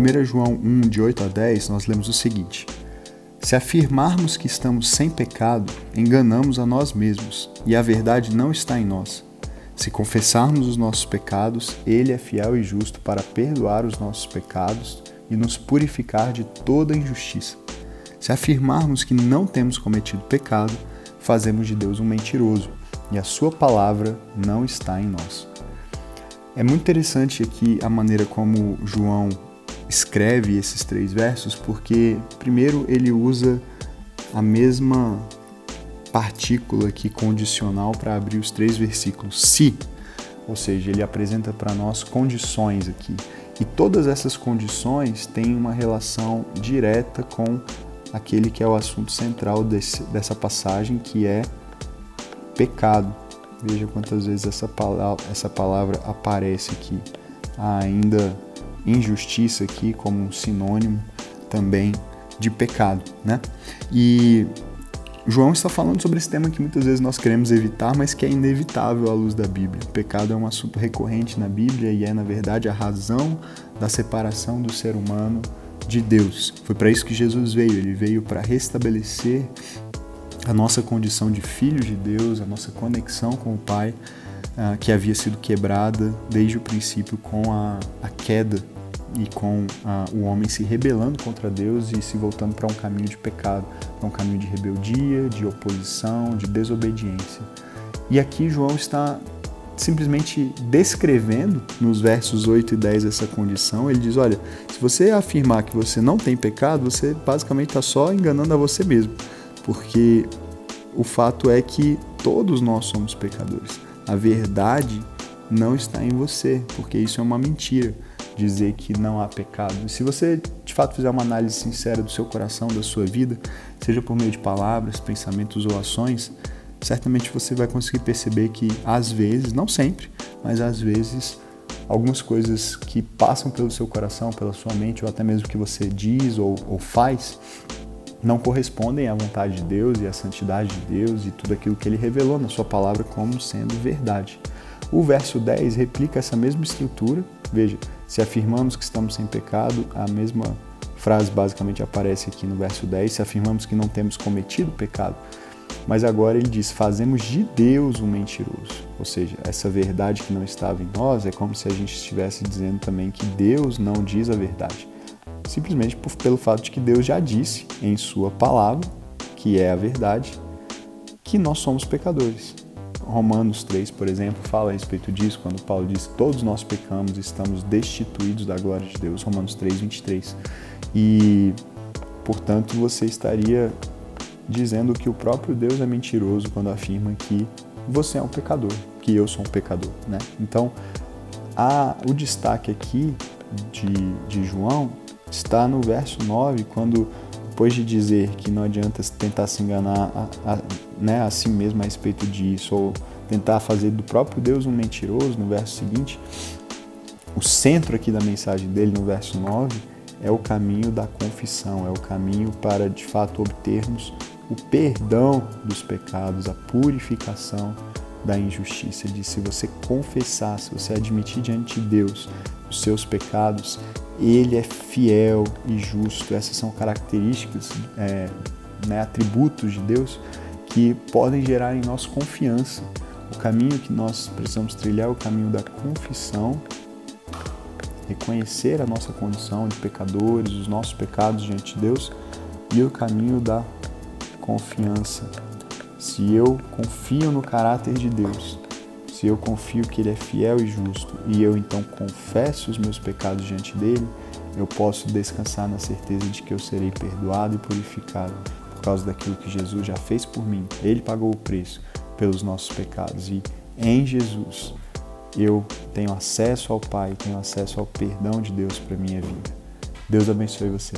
1 João 1, de 8 a 10, nós lemos o seguinte: se afirmarmos que estamos sem pecado, enganamos a nós mesmos, e a verdade não está em nós. Se confessarmos os nossos pecados, Ele é fiel e justo para perdoar os nossos pecados e nos purificar de toda injustiça. Se afirmarmos que não temos cometido pecado, fazemos de Deus um mentiroso, e a sua palavra não está em nós. É muito interessante aqui a maneira como João escreve esses 3 versos, porque primeiro ele usa a mesma partícula aqui condicional para abrir os 3 versículos, se, ou seja, ele apresenta para nós condições aqui. E todas essas condições têm uma relação direta com aquele que é o assunto central dessa passagem, que é pecado. Veja quantas vezes essa palavra aparece aqui. Há ainda injustiça aqui como um sinônimo também de pecado, né? E João está falando sobre esse tema que muitas vezes nós queremos evitar, mas que é inevitável à luz da Bíblia. O pecado é um assunto recorrente na Bíblia e é, na verdade, a razão da separação do ser humano de Deus. Foi para isso que Jesus veio. Ele veio para restabelecer a nossa condição de filhos de Deus, a nossa conexão com o Pai, que havia sido quebrada desde o princípio com a queda e com o homem se rebelando contra Deus e se voltando para um caminho de pecado, para um caminho de rebeldia, de oposição, de desobediência. E aqui João está simplesmente descrevendo nos versos 8 e 10 essa condição. Ele diz, olha, se você afirmar que você não tem pecado, você basicamente está só enganando a você mesmo, porque o fato é que todos nós somos pecadores. A verdade não está em você, porque isso é uma mentira, dizer que não há pecado. E se você, de fato, fizer uma análise sincera do seu coração, da sua vida, seja por meio de palavras, pensamentos ou ações, certamente você vai conseguir perceber que, às vezes, não sempre, mas às vezes, algumas coisas que passam pelo seu coração, pela sua mente, ou até mesmo que você diz ou faz, não correspondem à vontade de Deus e à santidade de Deus e tudo aquilo que Ele revelou na sua palavra como sendo verdade. O verso 10 replica essa mesma estrutura. Veja, se afirmamos que estamos sem pecado, a mesma frase basicamente aparece aqui no verso 10, se afirmamos que não temos cometido pecado. Mas agora ele diz, fazemos de Deus um mentiroso. Ou seja, essa verdade que não estava em nós é como se a gente estivesse dizendo também que Deus não diz a verdade. Simplesmente pelo fato de que Deus já disse em sua palavra, que é a verdade, que nós somos pecadores. Romanos 3, por exemplo, fala a respeito disso, quando Paulo diz que todos nós pecamos e estamos destituídos da glória de Deus, Romanos 3, 23. E, portanto, você estaria dizendo que o próprio Deus é mentiroso quando afirma que você é um pecador, que eu sou um pecador, né? Então, o destaque aqui de João está no verso 9, quando, depois de dizer que não adianta tentar se enganar a si mesmo a respeito disso, ou tentar fazer do próprio Deus um mentiroso, no verso seguinte, o centro aqui da mensagem dele, no verso 9, é o caminho da confissão, é o caminho para, de fato, obtermos o perdão dos pecados, a purificação da injustiça. De se você confessar, se você admitir diante de Deus os seus pecados, Ele é fiel e justo. Essas são características, atributos de Deus que podem gerar em nós confiança. O caminho que nós precisamos trilhar é o caminho da confissão, reconhecer a nossa condição de pecadores, os nossos pecados diante de Deus, e o caminho da confiança. Se eu confio no caráter de Deus, se eu confio que Ele é fiel e justo, e eu então confesso os meus pecados diante dEle, eu posso descansar na certeza de que eu serei perdoado e purificado por causa daquilo que Jesus já fez por mim. Ele pagou o preço pelos nossos pecados, e em Jesus eu tenho acesso ao Pai, tenho acesso ao perdão de Deus para a minha vida. Deus abençoe você.